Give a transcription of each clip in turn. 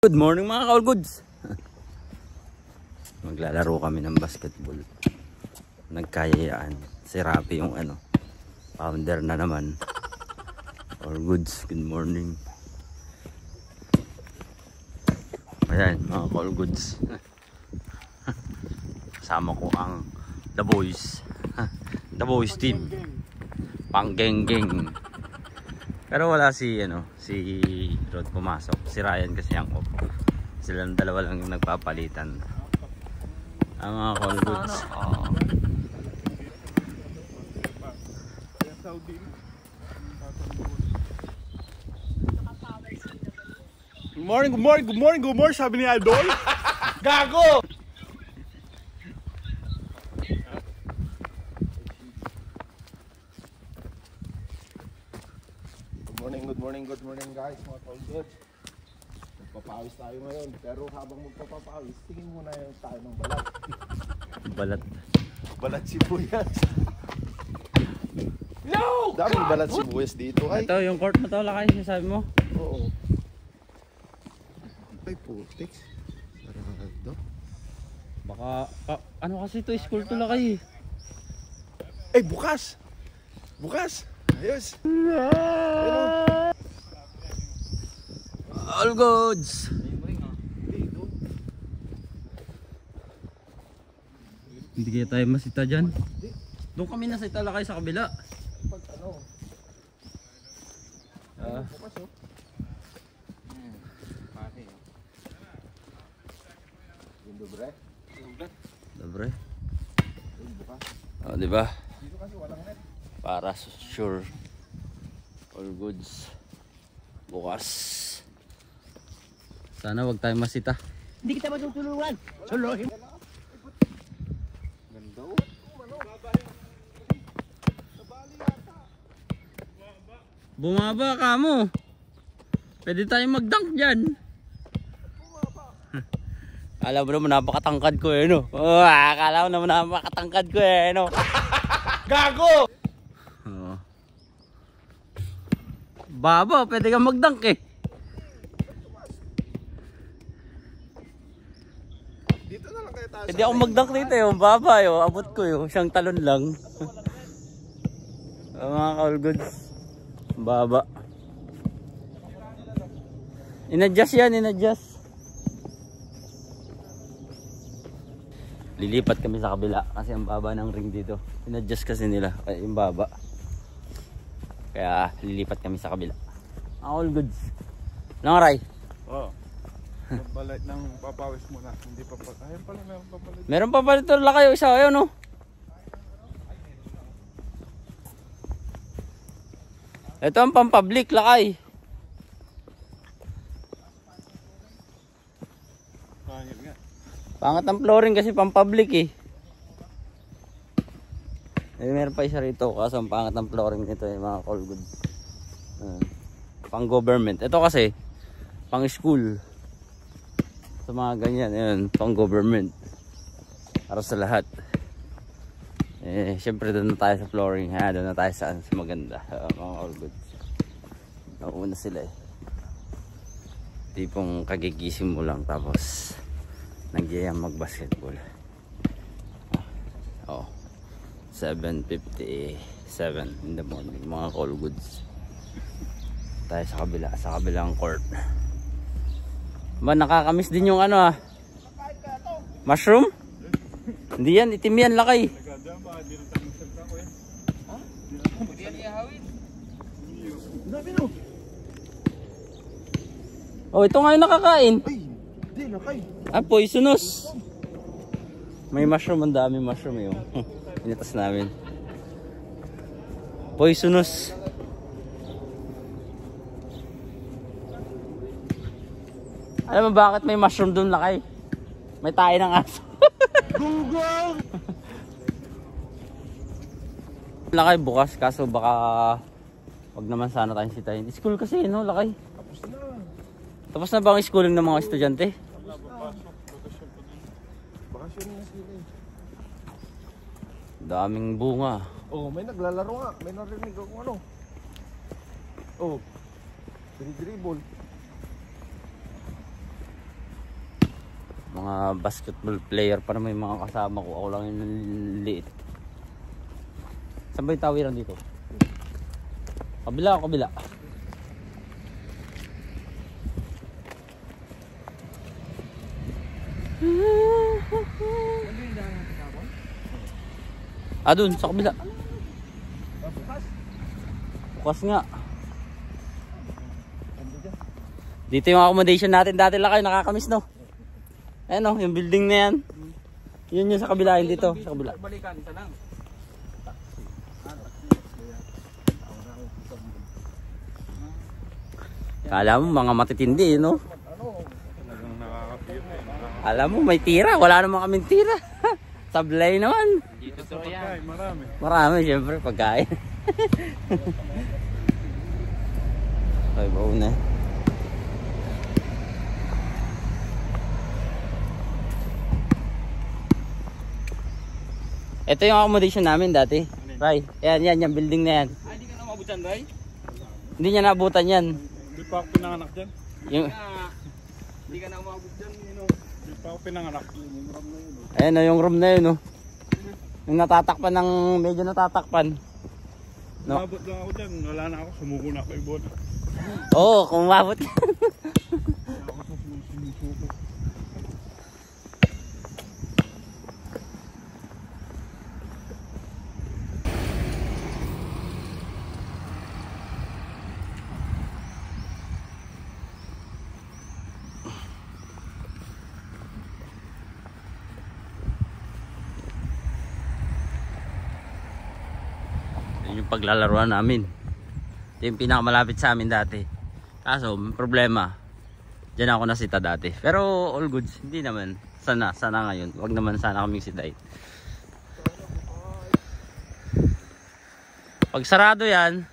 Good morning mga ka-all goods. Maglalaro kami ng basketball. Nagkayayaan. Si Rapi yung founder na naman. All goods, good morning. Ayan mga ka-all goods. Kasama ko ang The Boys. The Boys team. Pang geng-geng. Pero wala si Rod pumasok. Si Ryan kasi ang off. Silang dalawa lang yung nagpapalitan. Ang mga call goods. Good morning, sabi ni Idol. Gago! Good morning guys, mga all good. Magpapawis tayo ngayon, pero habang magpapawis, tingin muna tayo ng balat. Balat sibuyas. No! Daming balat sibuyas dito. Ay. Ito yung court mo to, lakay, sabi mo? Oo. Ay putik. Sarado. Baka, ano kasi to, school to lakay. Ay bukas! Ayos! Ayun. All goods! Hindi kaya tayo masita dyan. Doon kami nasita lakay sa kabila. Pag bukas oh. Dobre. Oh, diba? Dito kasi walang net. Para sure. All goods. Bukas. Sana wag tayo masita. Hindi kita matutulungan. Suluhin. Ganda. Bumaba ka mo. Pwede tayo mag-dunk dyan. Alam mo naman napakatangkad ko no. Oh, akala mo naman napakatangkad ko no. Gago! Oh. Baba, pwede kang mag-dunk Dito na lang kayo tayo. Hindi ako mag-dunk dito yung baba abot ko siyang talon lang. Mga ka-all goods. Baba. In-adjust yan, Lilipat kami sa kabila kasi ang baba ng ring dito. In-adjust kasi nila kaya yung baba. Kaya lilipat kami sa kabila. All goods. Nangaray? Oo. Papalit ng papawis muna. Hindi pa pa. Ayun pala meron papalit. Meron papalit ulit kayo isa. Ayun no. Ito ang pang-public lakay. Pangit nga. Pangat ang flooring kasi pang-public meron pa isa rito kaso ang pangat ng flooring nito mga call good. Pang-government. Ito kasi pang-school. Sa mga ganyan, pang-government. Para sa lahat. Siyempre doon na tayo sa flooring doon na tayo sa maganda mga all good. Nauna sila tipong kagigising mo lang tapos nagyayang mag-basketball. 7:57 in the morning mga all goods. Tayo sa kabilang court. Ba nakakamiss din yung mushroom? Hindi yan, itim yan lakay. Oh, ito nga yung nakakain. Ay, hindi nakay. Poisonous. May mushroom, ang dami mushroom Initas namin. Poisonous. Alam mo bakit may mushroom doon lakay? May tayo ng aso. Google! Lakay bukas kaso baka wag naman sana tayong sitahin. School kasi lakay. Tapos na ba ang schooling ng mga estudyante? Bakasyon na sila Daming bunga. may naglalaro nga. May narinig ako Dribble. Mga basketball player pa naman yung mga kasama ko. Ako lang yung liit. Saan ba yung tawiran dito? Kabila o kabila? Ah, dun, sa kabila. Bukas nga. Dito yung accommodation natin dati lang kayo, nakakamiss no? Ayan o, yung building na yan. Yun yung sa kabila, yun dito, sa kabila. Balikan, isa lang. Kala mo mga matitindi no? Alam mo may tira, wala naman kaming tira. Sablay naman. Dito to yan. Marami syempre pagkain. Ay, baon na. Ito yung accommodation namin dati. Ray, yan, yung building na yan. Ay, hindi ka na mabutan, Ray? Hindi niya naabutan yan. Hindi pa ako pinanganak dyan. Yung, Hindi ka na umabot dyan, Hindi pa ako pinanganak. Yung ram na yun. ayan o, yung room na yun o. Yung natatakpan ng, medyo natatakpan. No. Umabot lang ako dyan. Wala na ako. Sumuko na ako ibon. Oo, kung umabot ka. Ako sa sumusuko. Yun yung paglalaruan namin. Ito yung pinakamalapit sa amin dati. Kaso, may problema. Diyan ako nasita dati. Pero all goods, hindi naman. Sana ngayon. Wag naman sana kaming sitayin. Pag sarado yan,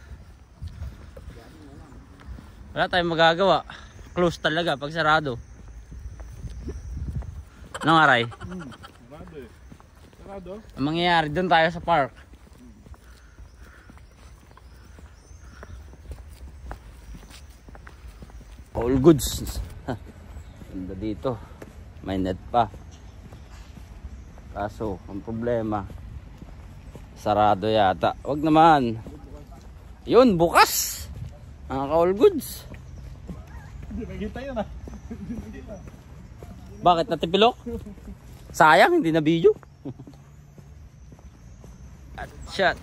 wala tayong magagawa. Close talaga pag sarado. Anong aray? Sarado eh. Sarado? Ang mangyayari, doon tayo sa park. All goods. Ganda dito. May net pa. Kaso, ang problema, sarado yata. Wag naman. Yun, bukas. Ang all goods. Hindi nakita yun ah. Bakit natipilok? Sayang, hindi na video. Shot.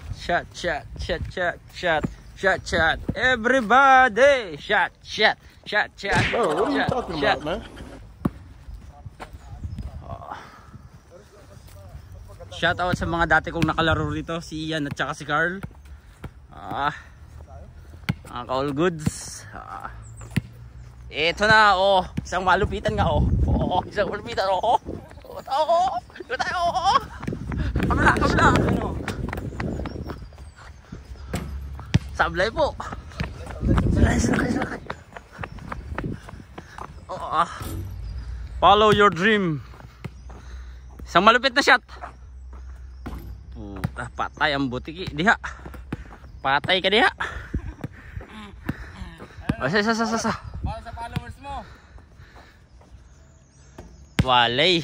Everybody. Shot. Bro, what are you talking about, man? Shout out sa mga dati kong nakalaro rito, si Ian at saka si Carl. Mga all goods. Ito na, oh, isang malupitan nga, oh. Oh, isang malupitan, oh. Ito tayo, oh. Kamala. Sablay po. Sablay. Oh, follow your dream. Isang malupit na shot. Patay ang butiki. Diha. Patay ka diha. Sa. Para sa followers mo. Walay.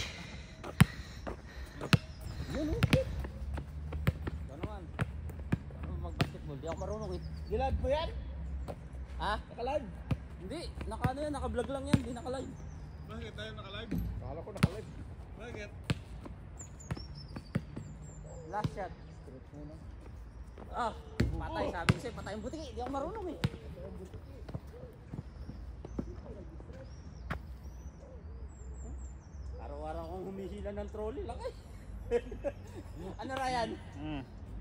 Mag-basketball. Di ako marunong eh. Gilad po yan? Ha? Nakalive? Hindi. Naka-ano yan. Naka-vlog lang yan. Hindi naka-live. Bakit tayo nakalive? Akala ko nakalive. Bakit? Last shot. Patay. Sabi ko sa'yo, patay ang butiki. Di ako marunong eh. Araw-araw akong humihila ng trolley. Laki. Ano Ryan?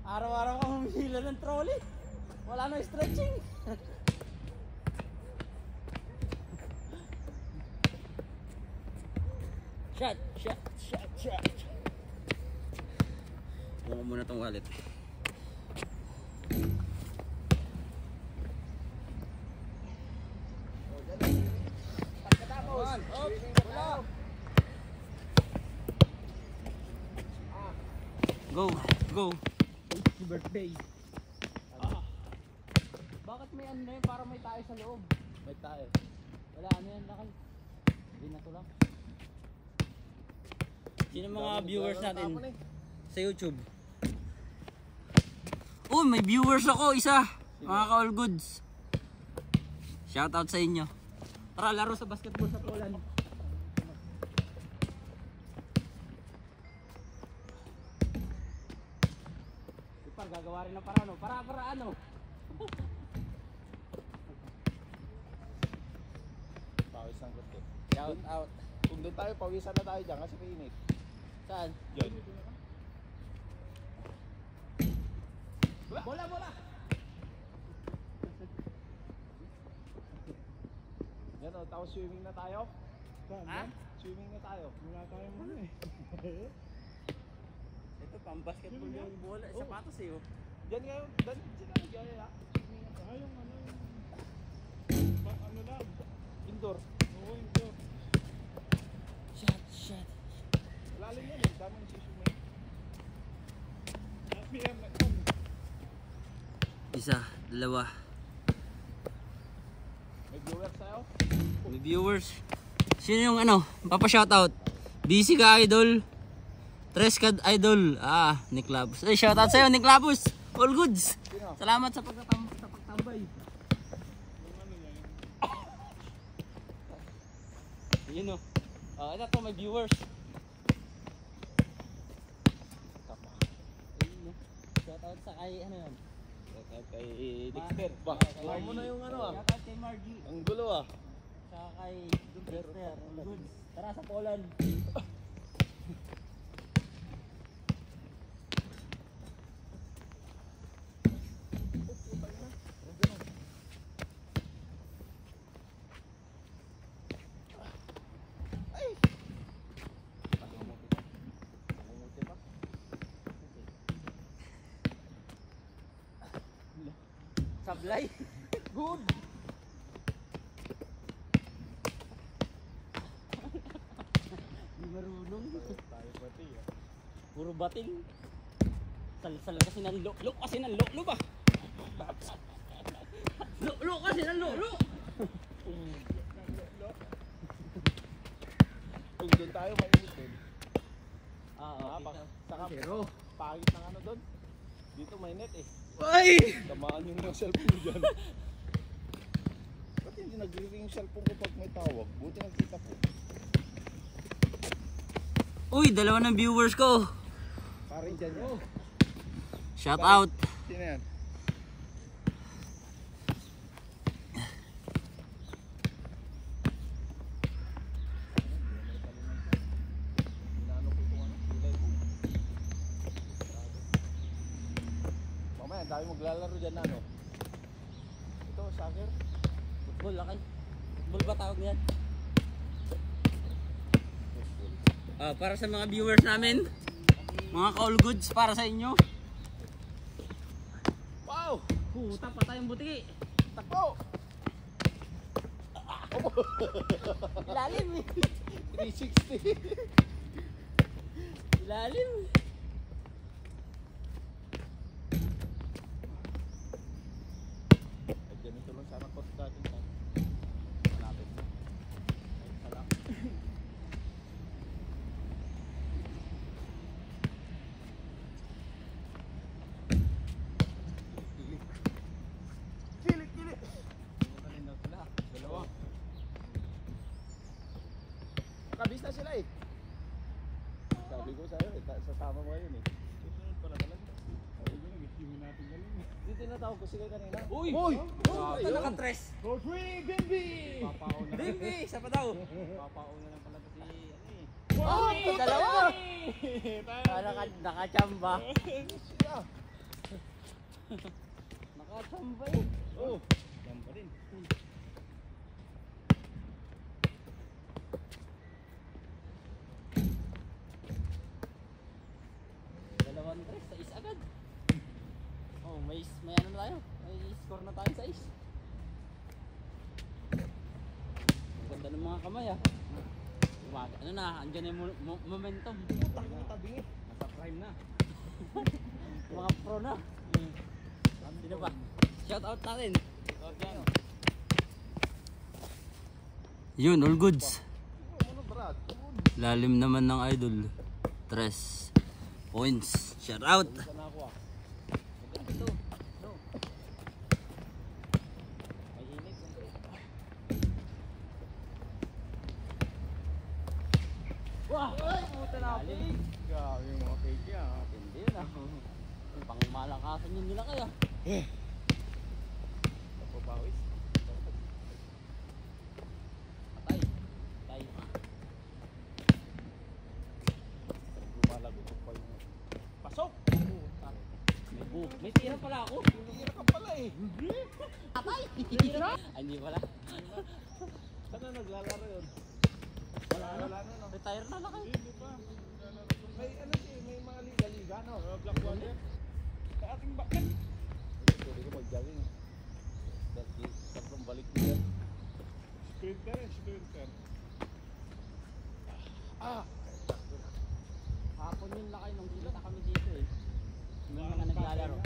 Araw-araw akong humihila ng trolley. Wala na stretching. Shot. Buka muna tong wallet. Go. It's birthday. Bakit may ano na yun? Para may tayo sa loob. May tayo. Wala ano yan, lakay. Hindi na to lang. Sino mga viewers natin Tapon eh. sa YouTube? Oh, may viewers ako, isa. Mga ka-all goods. Shoutout sa inyo. Tara, laro sa basketball sa Poland. Ipar, gagawa rin ng parano. Para ano? Pawis ang gusto. Shout out. Kung doon tayo, pawisan na tayo dyan kasi mainit. Saan? Diyan. Bola, bola! Yan o, tapos swimming na tayo. Ha? Swimming na tayo. Wala tayong ano eh. Ito, pang basketball yung bola. Sapatos eh, oh. Diyan ngayon, diyan sila nagyaya. Swimming na tayo. Ah, yung ano yung... ano lang. Indoor. Oo, indoor. Shot. Lalim yan eh, daming siswimming. At PM na Isa, dalawa. May viewers tayo. May viewers. Sino yung ano? Papa-shoutout. Busy ka, idol. Treskad, idol. Nick Labus. Ay, shoutout sa'yo, Nick Labus. All goods. Sino? Salamat sa pagtambay. Yun o. Ito to, may viewers. Ayun, no? Shoutout sa kay, ano yan? Kay Dexter. Ba, alam mo na yung ano ah. Shoutout kay Margie. Ang gulo ah. Sa kay Dexter. All goods. Tara sa Poland. Sablay. Good. Hindi marunong. Tayo pati ah. Puro bating. Sal kasi ng lo kasi ng lo ba? Lo kasi ng lo. Kung doon tayo mainit din. Saka pangit ng ano doon. Dito mainit eh. Ay! Tamaan yung cellphone mo dyan. Ba't hindi nagre-ring yung cellphone ko pag may tawag? Buti nagkita ko. Uy, dalawa ng viewers ko. Parin dyan yan. Shout out. Sino yan? Inaano ko itong ano, kilay ko. Mamaya, dami maglalaro dyan na ano. Ito, soccer. Football lakay. Football ba tawag niyan? Para sa mga viewers namin, mga ka-all goods para sa inyo. Wow! Puta, patay yung buti. Takbo! Ilalim eh. 360. Ilalim. Ganito lang sana court natin sa malapit. Salam. Kili. Dalawa. Nakabis na sila eh. Sabi ko sa'yo eh, sasama mo yun eh. Susunod pala talaga. Sabi ko nag-isipin natin galing. Hindi tinatawag ko sila kanina. Uy! Uy! Ito naka-tres. Go swing, Bimbi! Papauna. Baby, isa pa daw. Papauna lang pala kasi ano eh. Oh, dalawa. Tayo. Nakachamba. Sila. Nakachamba eh. Oh. Gamba din. Dalawang tres sa is agad. Oh, may ano na tayo. May score na tayo sa is. Ang ganda ng mga kamay ah. Ano na, andyan na yung momentum. Putak na tabi eh. Nasa prime na. Mga pro na. Sino ba? Shout out natin. Yun, all goods. Ano Brad? Lalim naman ng idol. 3 points. Shout out. Grabe yung mga cake ah. Hindi na. Pang malakasan yun nila kaya. Papawis. Patay. Patay. Lumalagot pa yung... Pasok! May tira pala ako. Tira ka pala eh. Patay. Ay, hindi pala. Saan na naglalaro yun? Wala na. Retire na lang kayo. Hindi pa. May ano siya, may mga liga-liga no? Black water. Sa ating bakit? Pwede ko mag-jogging. Dati tatlong balik niya. Sprinter eh, sprinter. Hapon yun lakay nung dito na kami dito eh. May mga naglalaro.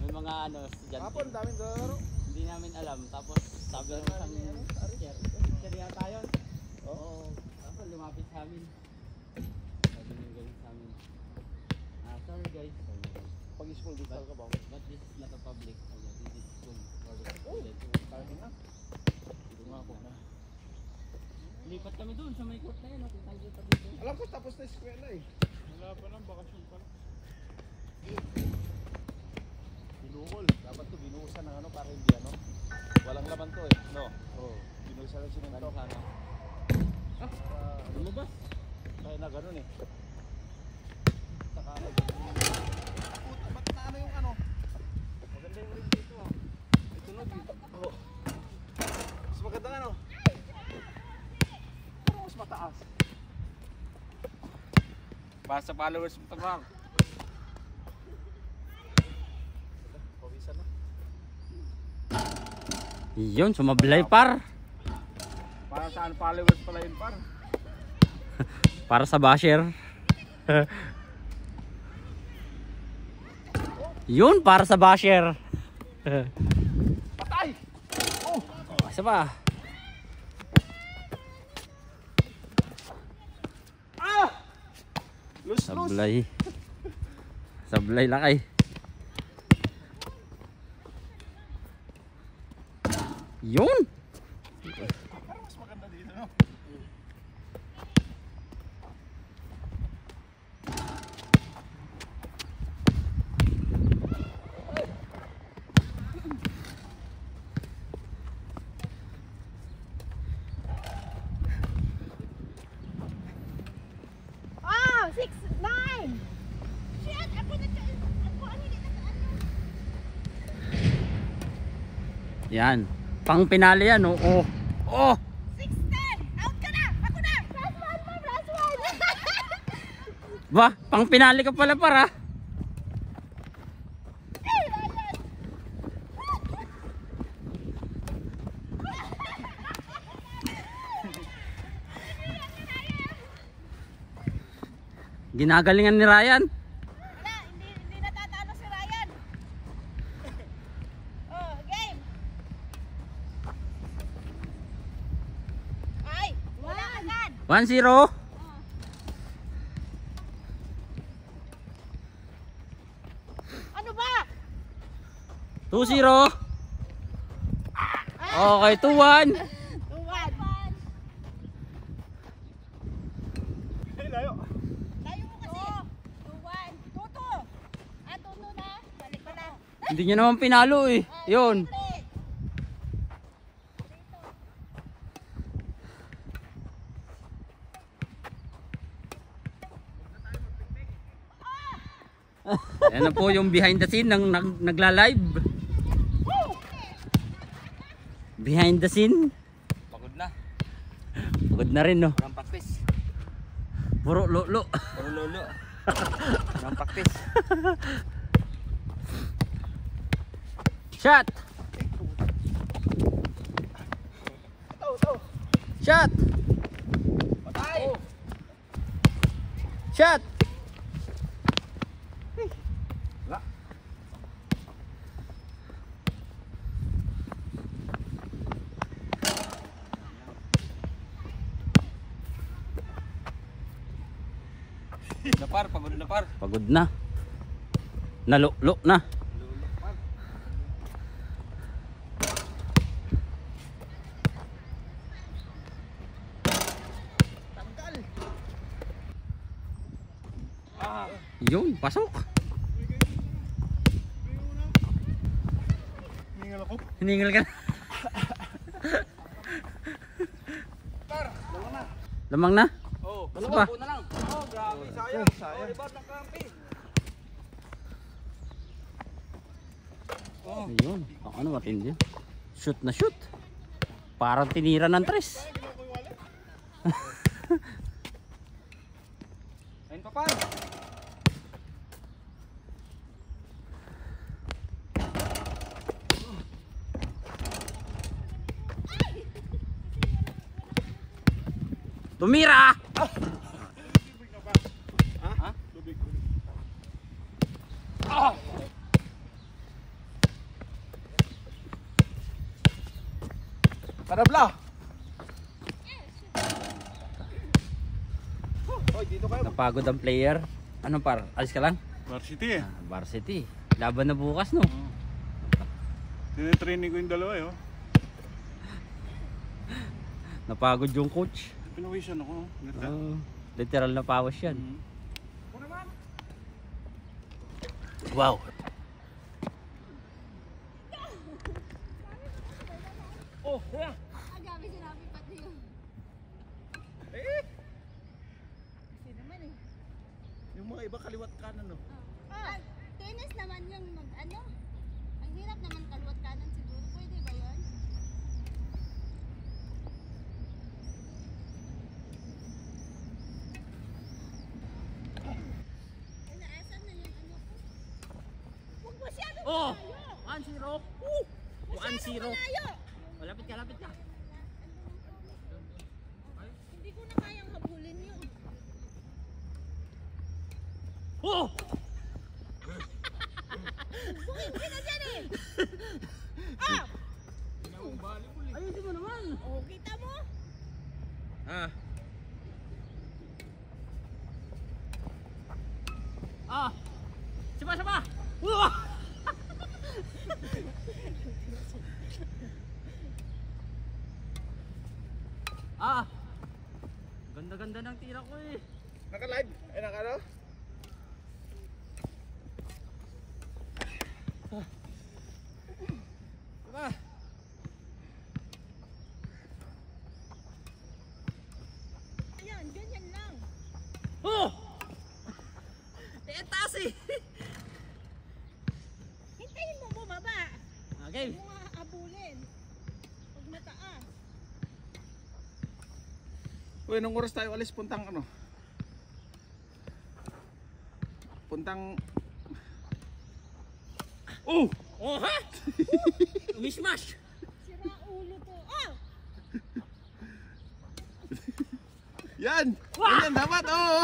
May mga ano, estudyante. Hapon, daming laro. Hindi namin alam. Tapos sabi ng isang teacher. Teacher yata yun. Oo. Tapos lumapit sa amin. Sabi nyo ganun sa amin. Sorry guys. Pag school dito ka ba? But this is not a public. This is school. Kaya na. Dito nga ako na. Lipat kami doon sa may court na yun. Kita dito dito. Alam ko tapos na eskwela eh. Wala pa lang, bakasyon pa lang. Binukol. Dapat to binuhusan ng ano para hindi ano. Walang laman to eh. No? Oo. Binuhusan ng simento. Sana. Lumabas. Kaya na ganun eh. Saka ano. Ba't na ano yung ano? Maganda yung rin dito ah. Ito no dito. Oo. Mas maganda ano? Parang mas mataas. Para sa followers mo ito, bang. Pawisan na. Yun, sumablay par. Para saan followers pala yun, par? Para sa basher. Yun, para sa basher. Patay! Oh, isa pa. Lus! Sablay. Sablay lakay. Yun. Parang mas maganda dito no? Oh, 6, 9. Shit, ako na ako ang hindi na ano. Yan. Pang pinali yan, oh. Oh. Oh. 6, 10. Out ka na. Ako na. Last one mo, last one. Ba, pang pinali ka pala para. Hey, Ryan. Ginagalingan ni Ryan. Wala, hindi natatalo si Ryan. Oh, game. Ay, wala agad. 1-0. Ano ba? 2-0. Okay, 2-1. 2-1. Hey, layo! Tayo mo kasi. 2-1. 2-2. Ah, 2-2 na. Balik pa na. Hindi niya naman pinalo eh. Yun. Yan na po yung behind the scene ng nagla-live. Behind the scene. Pagod na. Pagod na rin no. Walang practice. Puro lolo. Puro lolo. Walang practice. Shot. Shot. Patay! Shot. Wala. Na par, pagod na par. Pagod na. Naluklo na. Tanggal. Yun, pasok. Hiningal ako. Hiningal ka na. Lamang na? Oh, Ano ba? na lang. Oh, grabe, sayang. Sayang. Oh, rebound ng krampi. Oh, Ayun. Ano matindi? Shoot na shoot. Parang tinira ng tres. ayun pa par. Tumira! Karabla. Hoy, dito kayo. Napagod ang player. Ano par? Alis ka lang? Varsity eh. Varsity. Laban na bukas no. Tinitraining ko yung dalawa eh. Oh. Napagod yung coach. Pinawisan ako. Ganda. Literal na pawas yan. Wow. Oh, yeah. Agabi sinabi pati yun. Kasi naman eh. Yung mga iba kaliwat kanan no. Tennis naman yung mag-ano. Ang hirap naman kaliwat kanan siguro. Pwede ba yun? Ano, asan na yung ano ko? Huwag masyadong Oh! malayo. 1-0. 1-0. Malayo. Malapit ka, lapit ka. Hindi ko na kayang habulin yun. Oh! Hindi na dyan eh. Ah! Ayusin mo naman. Oh, kita mo? Ah. Ah. Siapa? Wah. Ah. Ganda-ganda ng tira ko eh. Naka-live? Ay, naka-ano? Diba? Ayan, ganyan lang. Oh! Taas eh. Hintayin mo bumaba. Okay. Huwag mo nga habulin. Huwag mataas. Uy, nung oras tayo alis, puntang ano? Puntang... Oh! Oh ha? Umismash. Sira ulo to. Oh! Yan! Yan, dapat! Oo!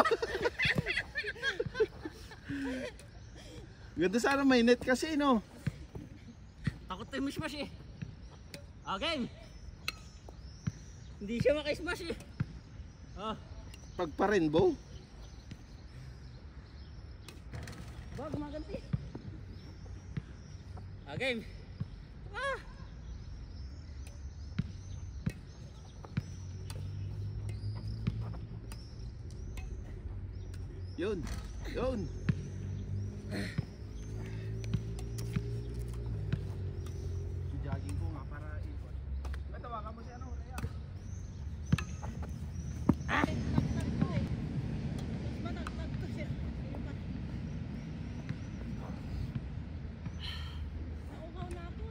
Ganda sana may net kasi, no? Takot tayo umismash eh. Okay. Hindi siya maka-smash eh. Ah. Pagpa-rainbow. Ba, gumaganti. Okay. Ah. Yun. Yun. Jogging ko nga para ikot. Tawagan mo si ano, Rhea. Tagtag to eh. Mas matagtag to siya. Ayun pa. Nauhaw na ako.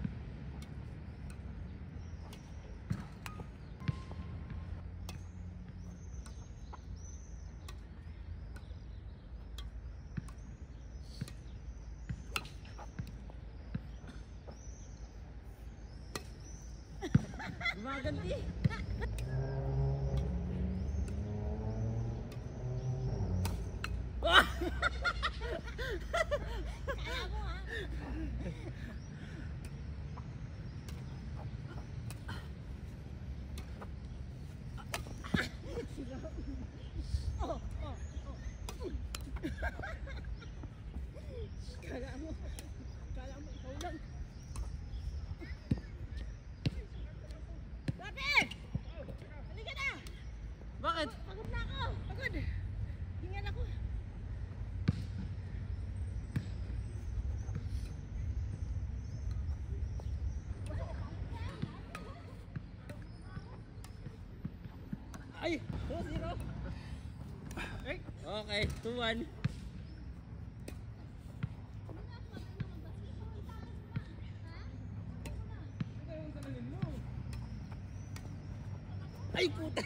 Gumaganti. Ah! Kaya mo ha. Oh, oh, oh. Bakit? Pagod na ako. Pagod. Hingan ako. Ay! 2-0. Okay, 2-1. Ay, puta!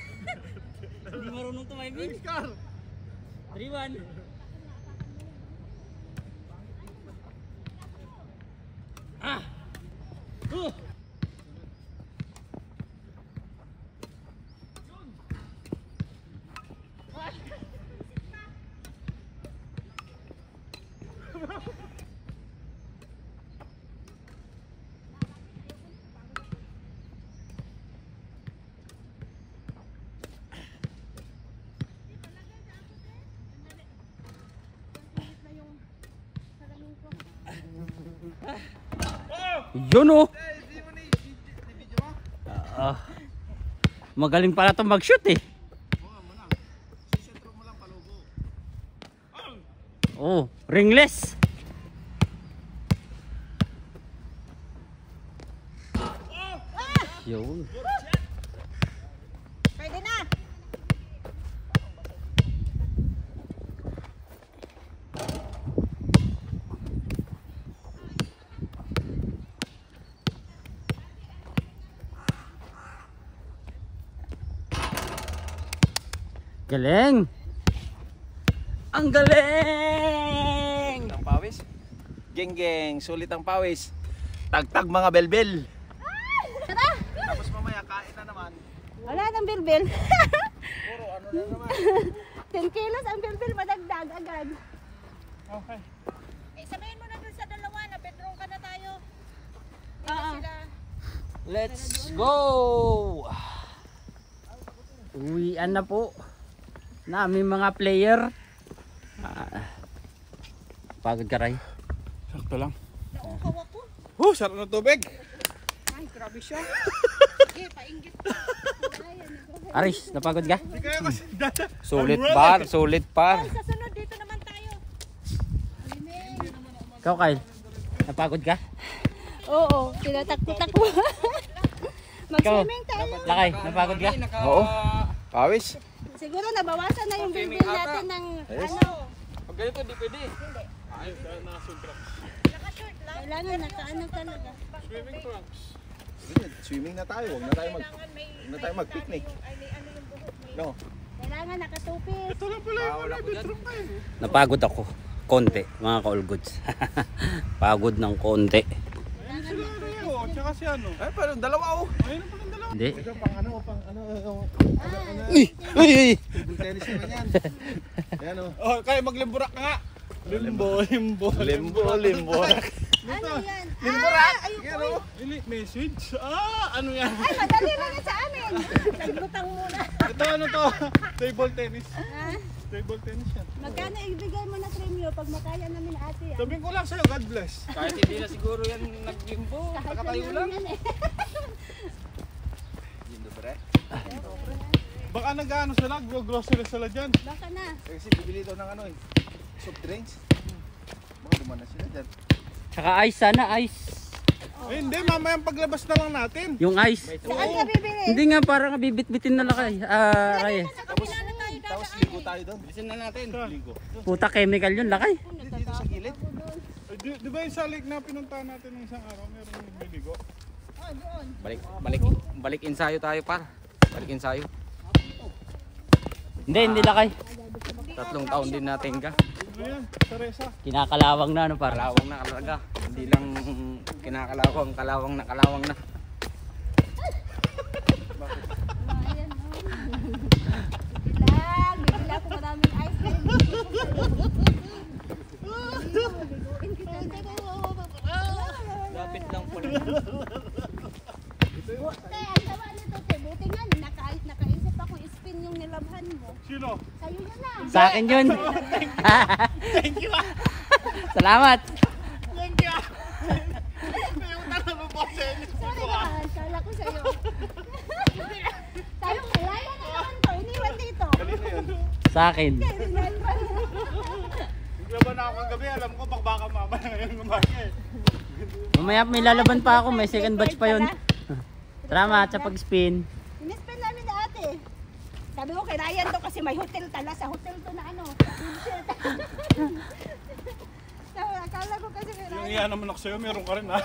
Hindi marunong tumiming. 3-1. Ah! Yun oh! Magaling pala itong mag-shoot eh. Oh, ringless. Yun. Pwede na. Galing! Ang galing! Ang pawis. Geng, sulit ang pawis. Tagtag mga belbel. Tara. Tapos mamaya kain na naman. Wala nang bilbil. Puro ano na naman. 10 kilos ang bilbil madagdag agad. Okay. Eh, sabihin mo na dun sa dalawa na bedroom ka na tayo. Sila. Let's go! Uwian na po namin mga player. Pagod ka, Ray? Sakto lang. Nauukaw ako. Sarap na tubig. Ay, grabe siya. Sige, painggit. Aris, napagod ka? Hindi kaya kasi dada. Sulit par, sulit par. Sa sunod dito naman tayo. Alimeng. Ikaw, Kyle, napagod ka? Oo, tinatakbo-takbo. Mag-swimming tayo. Lakay, napagod ka? Oo. Pawis. Siguro nabawasan na yung bilbil natin ng ano. Pag ganito, di pwede. Naka-short lang. Kailangan nakaano talaga. Swimming trunks. Swimming na tayo. Huwag na tayo mag-picnic. No. Kailangan nakatupis. Ito lang pala yung bedroom pa eh. Napagod ako. Konti, mga ka-all goods. Pagod ng konti. Ayun sila Rio, tsaka si ano. Ay, pero dalawa oh. Ayun ang palang dalawa. Hindi. Ito pang ano. Uy! Uy! Uy! Table tennis naman yan. Ayan oh. Oh, kaya maglimburak ka nga. Limbo. Limbo. Ano yan? Limburak. Ayun Yan po. oh. Elite message. Ano yan? Ay, madali lang yan sa amin. Naglutang muna. Ito ano to? Table tennis. Ha? Table tennis yan. Magkano ibigay mo na premyo pag makaya namin ate yan? Sabihin ko lang sa'yo, God bless. Kahit hindi na siguro yan naglimbo. Kahit Nakatayo lang. yan eh. Yun dobre. Baka nag-ano sila, grocery sila dyan. Baka na. Kasi bibili daw ng ano eh. Soft drinks. Baka duman na sila dyan. Tsaka ice, sana ice. Eh, hindi, mamayang paglabas na lang natin. Yung ice. Saan ka bibili? Hindi nga, parang bibit-bitin na lakay. Kay. Tapos ligo tayo doon. Bilisan na natin. Ligo. Puta chemical yun, lakay. Dito sa gilid. Di ba yung sa lake na pinuntahan natin ng isang araw, meron niligo? Oh, doon. Balik ensayo tayo par. Balik ensayo. Hindi lakay. 3 taon din natin ka. Ano yan? Teresa. Kinakalawang na, ano, para. Kalawang na talaga. Hindi lang kinakalawang, kalawang na. Ayan, oh. Bigla ako maraming ice cream. Liguin kita. Lapit lang po. Te, ang tawa nito, te. Buti nga, nakaisip ako spin yung nilabhan mo. Sino? Sa'yo yun na. Sa akin yun. Thank you ah. Salamat. Thank you ah. Yung tanong mo po sa inyo. Sorry naman, kala ko sa'yo. Tayo, kaya na naman to. Iniwan dito. Sa akin. Naglaban na ako kagabi, alam ko baka mama na ngayon umaga eh. Mamaya may lalaban pa ako, may second batch pa yun. Salamat sa pag-spin. Inispin namin na ate. Sabi ko kay Ryan to kasi may hotel tala. Sa hotel to na ano. Sabi, akala ko kasi kay Yung Ryan. iya naman ako sa'yo, meron ka rin ha.